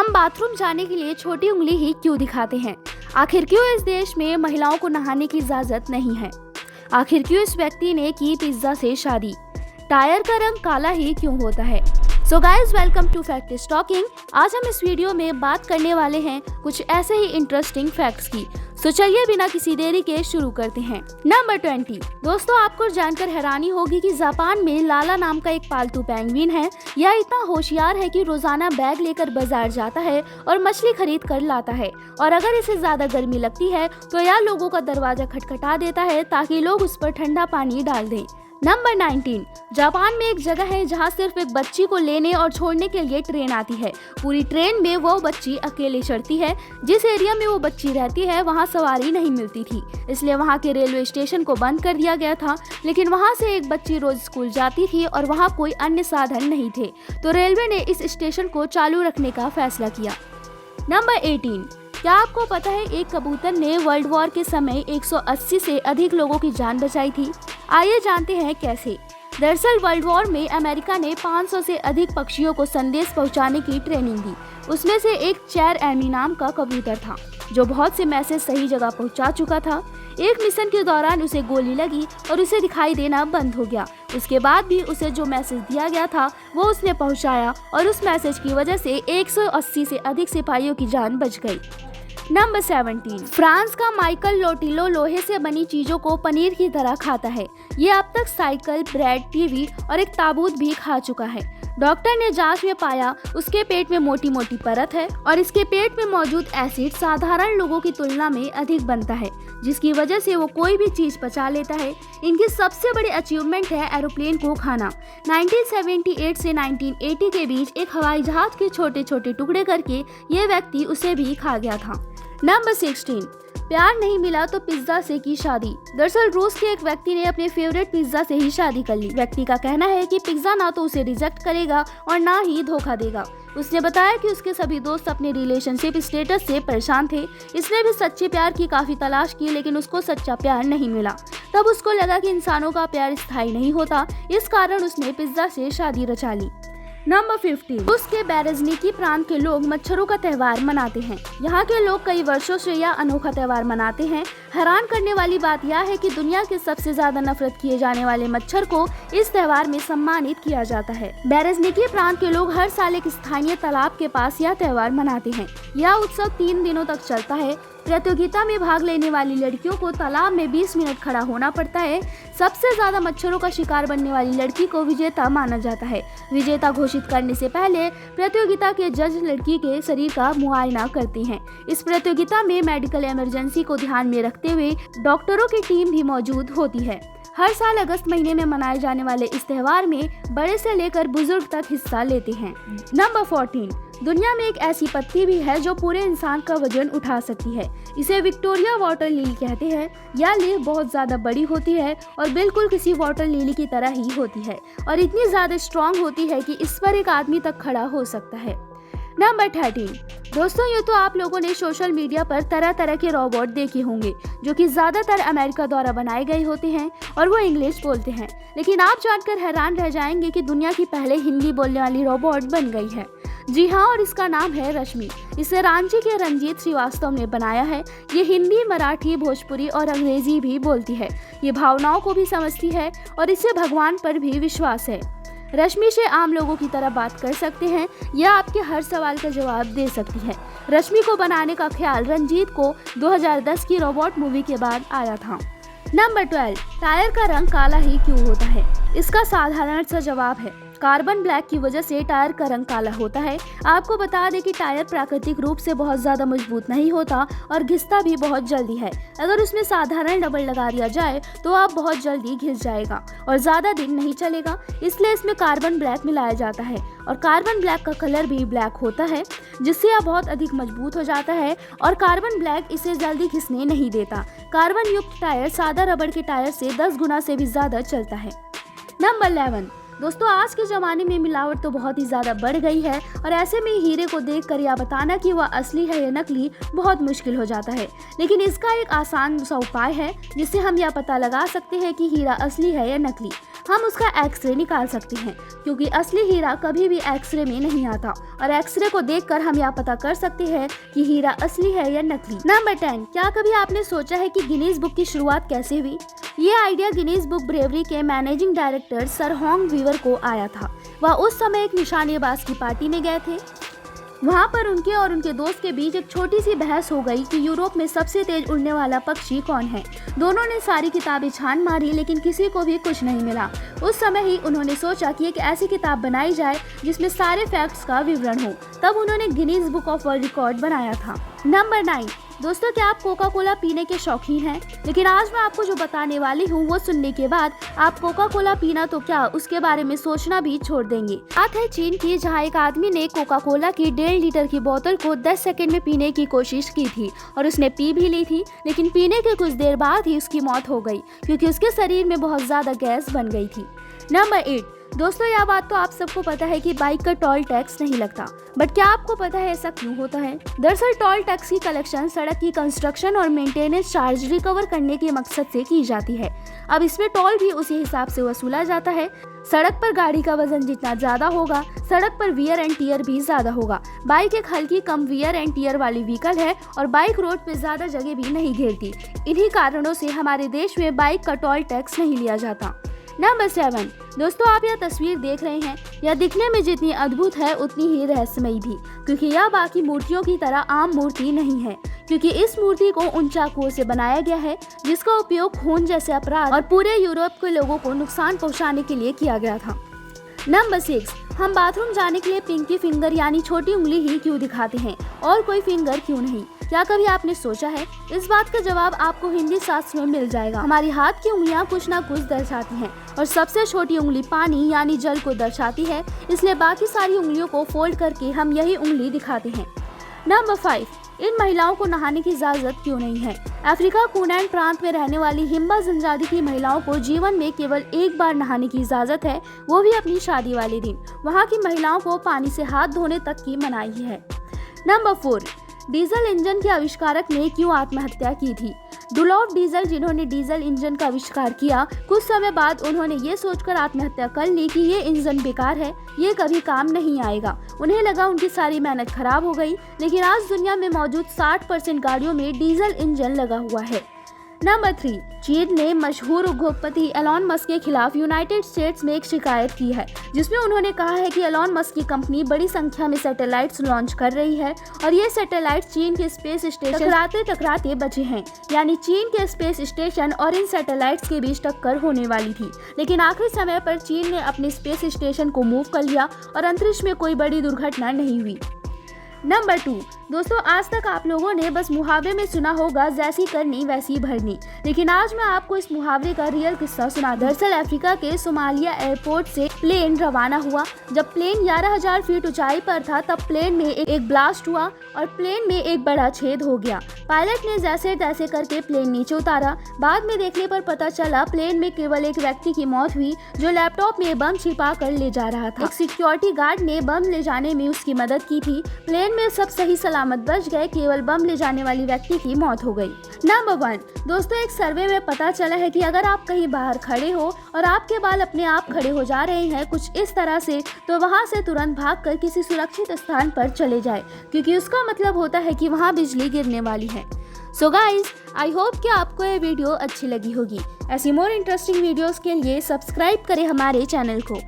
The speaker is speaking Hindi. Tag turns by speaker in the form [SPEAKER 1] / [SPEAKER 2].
[SPEAKER 1] हम बाथरूम जाने के लिए छोटी उंगली ही क्यों दिखाते हैं? आखिर क्यों इस देश में महिलाओं को नहाने की इजाजत नहीं है? आखिर क्यों इस व्यक्ति ने की पिज्जा से शादी? टायर का रंग काला ही क्यों होता है? So guys, welcome to fact is talking. आज हम इस वीडियो में बात करने वाले हैं कुछ ऐसे ही इंटरेस्टिंग फैक्ट्स की। सो चलिए बिना किसी देरी के शुरू करते हैं। नंबर 20। दोस्तों, आपको जानकर हैरानी होगी कि जापान में लाला नाम का एक पालतू पेंगुइन है। यह इतना होशियार है कि रोजाना बैग लेकर बाजार जाता है और मछली खरीद कर लाता है, और अगर इसे ज्यादा गर्मी लगती है तो यह लोगों का दरवाजा खटखटा देता है ताकि लोग उस पर ठंडा पानी डाल दें। नंबर 19। जापान में एक जगह है जहां सिर्फ एक बच्ची को लेने और छोड़ने के लिए ट्रेन आती है। पूरी ट्रेन में वो बच्ची अकेले चढ़ती है। जिस एरिया में वो बच्ची रहती है वहां सवारी नहीं मिलती थी, इसलिए वहां के रेलवे स्टेशन को बंद कर दिया गया था। लेकिन वहां से एक बच्ची रोज स्कूल जाती थी और वहां कोई अन्य साधन नहीं थे, तो रेलवे ने इस स्टेशन को चालू रखने का फैसला किया। नंबर 18। क्या आपको पता है एक कबूतर ने वर्ल्ड वॉर के समय 180 से अधिक लोगों की जान बचाई थी? आइए जानते हैं कैसे। दरअसल वर्ल्ड वॉर में अमेरिका ने 500 से अधिक पक्षियों को संदेश पहुंचाने की ट्रेनिंग दी। उसमें से एक चैर एमी नाम का कबूतर था जो बहुत से मैसेज सही जगह पहुंचा चुका था। एक मिशन के दौरान उसे गोली लगी और उसे दिखाई देना बंद हो गया। उसके बाद भी उसे जो मैसेज दिया गया था वो उसने पहुंचाया, और उस मैसेज की वजह से 180 से अधिक सिपाहियों की जान बच गई। नंबर 17। फ्रांस का माइकल लोटिलो लोहे से बनी चीजों को पनीर की तरह खाता है। ये अब तक साइकिल, ब्रेड, टीवी और एक ताबूत भी खा चुका है। डॉक्टर ने जांच में पाया उसके पेट में मोटी मोटी परत है, और इसके पेट में मौजूद एसिड साधारण लोगों की तुलना में अधिक बनता है, जिसकी वजह से वो कोई भी चीज पचा लेता है। इनकी सबसे बड़ी अचीवमेंट है एरोप्लेन को खाना। 1978 से 1980 के बीच एक हवाई जहाज के छोटे छोटे टुकड़े करके ये व्यक्ति उसे भी खा गया था। नंबर 16। प्यार नहीं मिला तो पिज्जा से की शादी। दरअसल रूस के एक व्यक्ति ने अपने फेवरेट पिज्जा से ही शादी कर ली। व्यक्ति का कहना है कि पिज्जा ना तो उसे रिजेक्ट करेगा और ना ही धोखा देगा। उसने बताया कि उसके सभी दोस्त अपने रिलेशनशिप स्टेटस से परेशान थे। इसने भी सच्चे प्यार की काफी तलाश की, लेकिन उसको सच्चा प्यार नहीं मिला। तब उसको लगा कि इंसानों का प्यार स्थायी नहीं होता, इस कारण उसने पिज्जा से शादी रचा ली। नंबर 15। रूस के बेरेज़्निकी प्रांत के लोग मच्छरों का त्योहार मनाते हैं। यहाँ के लोग कई वर्षों से यह अनोखा त्योहार मनाते हैं। हैरान करने वाली बात यह है कि दुनिया के सबसे ज्यादा नफरत किए जाने वाले मच्छर को इस त्योहार में सम्मानित किया जाता है। बेरेज़्निकी प्रांत के लोग हर साल एक स्थानीय तालाब के पास यह त्योहार मनाते हैं। यह उत्सव 3 दिनों तक चलता है। प्रतियोगिता में भाग लेने वाली लड़कियों को तालाब में 20 मिनट खड़ा होना पड़ता है। सबसे ज्यादा मच्छरों का शिकार बनने वाली लड़की को विजेता माना जाता है। विजेता घोषित करने से पहले प्रतियोगिता के जज लड़की के शरीर का मुआयना करते हैं। इस प्रतियोगिता में मेडिकल इमरजेंसी को ध्यान में रखते हुए डॉक्टरों की टीम भी मौजूद होती है। हर साल अगस्त महीने में मनाए जाने वाले इस त्योहार में बड़े से लेकर बुजुर्ग तक हिस्सा लेते हैं। नंबर 14। दुनिया में एक ऐसी पत्ती भी है जो पूरे इंसान का वजन उठा सकती है। इसे विक्टोरिया वाटर लिली कहते हैं। यह लीफ बहुत ज्यादा बड़ी होती है और बिल्कुल किसी वाटर लिली की तरह ही होती है, और इतनी ज्यादा स्ट्रॉन्ग होती है कि इस पर एक आदमी तक खड़ा हो सकता है। नंबर 13। दोस्तों, ये तो आप लोगों ने सोशल मीडिया पर तरह तरह के रोबोट देखे होंगे जो कि ज्यादातर अमेरिका द्वारा बनाए गए होते हैं और वो इंग्लिश बोलते हैं। लेकिन आप जानकर हैरान रह जाएंगे कि दुनिया की पहले हिंदी बोलने वाली रोबोट बन गई है। जी हाँ, और इसका नाम है रश्मि। इसे रांची के रंजीत श्रीवास्तव ने बनाया है। ये हिंदी, मराठी, भोजपुरी और अंग्रेजी भी बोलती है। ये भावनाओं को भी समझती है और इसे भगवान पर भी विश्वास है। रश्मि से आम लोगों की तरह बात कर सकते हैं। यह आपके हर सवाल का जवाब दे सकती है। रश्मि को बनाने का ख्याल रंजीत को 2010 की रोबोट मूवी के बाद आया था। नंबर 12। टायर का रंग काला ही क्यों होता है? इसका साधारण सा जवाब है कार्बन ब्लैक की वजह से टायर का रंग काला होता है। आपको बता दें कि टायर प्राकृतिक रूप से बहुत ज्यादा मजबूत नहीं होता और घिसता भी बहुत जल्दी है। अगर उसमें साधारण रबड़ लगा दिया जाए तो आप बहुत जल्दी घिस जाएगा और ज्यादा दिन नहीं चलेगा, इसलिए इसमें कार्बन ब्लैक मिलाया जाता है। और कार्बन ब्लैक का कलर भी ब्लैक होता है, जिससे यह बहुत अधिक मजबूत हो जाता है, और कार्बन ब्लैक इसे जल्दी घिसने नहीं देता। कार्बन युक्त टायर सादा रबड़ के टायर से 10 गुना से भी ज्यादा चलता है। नंबर 11। दोस्तों, आज के ज़माने में मिलावट तो बहुत ही ज़्यादा बढ़ गई है, और ऐसे में हीरे को देखकर यह बताना कि वह असली है या नकली बहुत मुश्किल हो जाता है। लेकिन इसका एक आसान सा उपाय है जिससे हम यह पता लगा सकते हैं कि हीरा असली है या नकली। हम उसका एक्सरे निकाल सकते हैं, क्योंकि असली हीरा कभी भी एक्सरे में नहीं आता और एक्सरे को देखकर हम यह पता कर सकते हैं कि हीरा असली है या नकली। नंबर 10, क्या कभी आपने सोचा है कि गिनीज बुक की शुरुआत कैसे हुई? ये आइडिया गिनीज बुक ब्रेवरी के managing director sir Hong Weaver को आया था। वह उस समय एक निशानेबाज की पार्टी में गए थे। वहाँ पर उनके और उनके दोस्त के बीच एक छोटी सी बहस हो गई कि यूरोप में सबसे तेज उड़ने वाला पक्षी कौन है। दोनों ने सारी किताबें छान मारी, लेकिन किसी को भी कुछ नहीं मिला। उस समय ही उन्होंने सोचा कि एक ऐसी किताब बनाई जाए जिसमें सारे फैक्ट्स का विवरण हो। तब उन्होंने Guinness book of world record बनाया था। नंबर 9, दोस्तों, क्या आप कोका कोला पीने के शौकीन हैं? लेकिन आज मैं आपको जो बताने वाली हूँ वो सुनने के बाद आप कोका कोला पीना तो क्या, उसके बारे में सोचना भी छोड़ देंगे। बात है चीन की, जहाँ एक आदमी ने कोका कोला की 1.5 लीटर की बोतल को 10 सेकंड में पीने की कोशिश की थी और उसने पी भी ली थी, लेकिन पीने के कुछ देर बाद ही उसकी मौत हो गई, क्योंकि उसके शरीर में बहुत ज्यादा गैस बन गई थी। नंबर 8, दोस्तों, यह बात तो आप सबको पता है कि बाइक का टोल टैक्स नहीं लगता, बट क्या आपको पता है ऐसा क्यों होता है? दरअसल टोल टैक्स की कलेक्शन सड़क की कंस्ट्रक्शन और मेंटेनेंस चार्ज रिकवर करने के मकसद से की जाती है। अब इसमें टोल भी उसी हिसाब से वसूला जाता है। सड़क पर गाड़ी का वजन जितना ज्यादा होगा, सड़क पर वियर एंड टियर भी ज्यादा होगा। बाइक एक हल्की कम वियर एंड टियर वाली व्हीकल है और बाइक रोड पे ज्यादा जगह भी नहीं घेरती। इन्हीं कारणों से हमारे देश में बाइक का टोल टैक्स नहीं लिया जाता। नंबर 7, दोस्तों, आप यह तस्वीर देख रहे हैं, यह दिखने में जितनी अद्भुत है उतनी ही रहस्यमयी भी, क्योंकि यह बाकी मूर्तियों की तरह आम मूर्ति नहीं है, क्योंकि इस मूर्ति को उन चाकुओं से बनाया गया है जिसका उपयोग खून जैसे अपराध और पूरे यूरोप के लोगों को नुकसान पहुंचाने के लिए किया गया था। नंबर 6, हम बाथरूम जाने के लिए पिंकी फिंगर यानी छोटी उंगली ही क्यों दिखाते हैं और कोई फिंगर क्यों नहीं? क्या कभी आपने सोचा है? इस बात का जवाब आपको हिंदी शास्त्र में मिल जाएगा। हमारी हाथ की उंगलियां कुछ ना कुछ दर्शाती हैं और सबसे छोटी उंगली पानी यानी जल को दर्शाती है, इसलिए बाकी सारी उंगलियों को फोल्ड करके हम यही उंगली दिखाते हैं। नंबर 5, इन महिलाओं को नहाने की इजाजत क्यों नहीं है? अफ्रीका कुनैन प्रांत में रहने वाली हिम्बा जनजाति की महिलाओं को जीवन में केवल एक बार नहाने की इजाजत है, वो भी अपनी शादी वाले दिन। वहाँ की महिलाओं को पानी से हाथ धोने तक की मनाही है। नंबर 4, डीजल इंजन के आविष्कारक ने क्यों आत्महत्या की थी? डुलॉफ डीजल, जिन्होंने डीजल इंजन का आविष्कार किया, कुछ समय बाद उन्होंने ये सोचकर आत्महत्या कर ली कि ये इंजन बेकार है, ये कभी काम नहीं आएगा। उन्हें लगा उनकी सारी मेहनत खराब हो गई, लेकिन आज दुनिया में मौजूद 60% गाड़ियों में डीजल इंजन लगा हुआ है। नंबर 3, चीन ने मशहूर उद्योगपति एलॉन मस्क के खिलाफ यूनाइटेड स्टेट्स में एक शिकायत की है, जिसमें उन्होंने कहा है कि एलॉन मस्क की कंपनी बड़ी संख्या में सैटेलाइट्स लॉन्च कर रही है और ये सैटेलाइट्स चीन के स्पेस स्टेशन टकराते बचे हैं। यानी चीन के स्पेस स्टेशन और इन सैटेलाइट्स के बीच टक्कर होने वाली थी, लेकिन आखिरी समय पर चीन ने अपने स्पेस स्टेशन को मूव कर लिया और अंतरिक्ष में कोई बड़ी दुर्घटना नहीं हुई। नंबर 2, दोस्तों, आज तक आप लोगों ने बस मुहावरे में सुना होगा जैसी करनी वैसी भरनी, लेकिन आज मैं आपको इस मुहावरे का रियल किस्सा सुना। दरअसल अफ्रीका के सोमालिया एयरपोर्ट से प्लेन रवाना हुआ। जब प्लेन 11,000 फीट ऊंचाई पर था तब प्लेन में एक ब्लास्ट हुआ और प्लेन में एक बड़ा छेद हो गया। पायलट ने जैसे तैसे करके प्लेन नीचे उतारा। बाद में देखने पर पता चला प्लेन में केवल एक व्यक्ति की मौत हुई जो लैपटॉप में बम छिपा कर ले जा रहा था। एक सिक्योरिटी गार्ड ने बम ले जाने में उसकी मदद की थी। प्लेन में सब सही सलामत बच गए, केवल बम ले जाने वाली व्यक्ति की मौत हो गई। नंबर 1, दोस्तों, एक सर्वे में पता चला है कि अगर आप कहीं बाहर खड़े हो और आपके बाल अपने आप खड़े हो जा रहे हैं कुछ इस तरह से, तो वहां से तुरंत भागकर किसी सुरक्षित स्थान पर चले जाए, क्योंकि उसका मतलब होता है कि वहां बिजली गिरने वाली है। सो गाइज, आई होप कि आपको ये वीडियो अच्छी लगी होगी। ऐसी मोर इंटरेस्टिंग वीडियोस के लिए सब्सक्राइब करें हमारे चैनल को।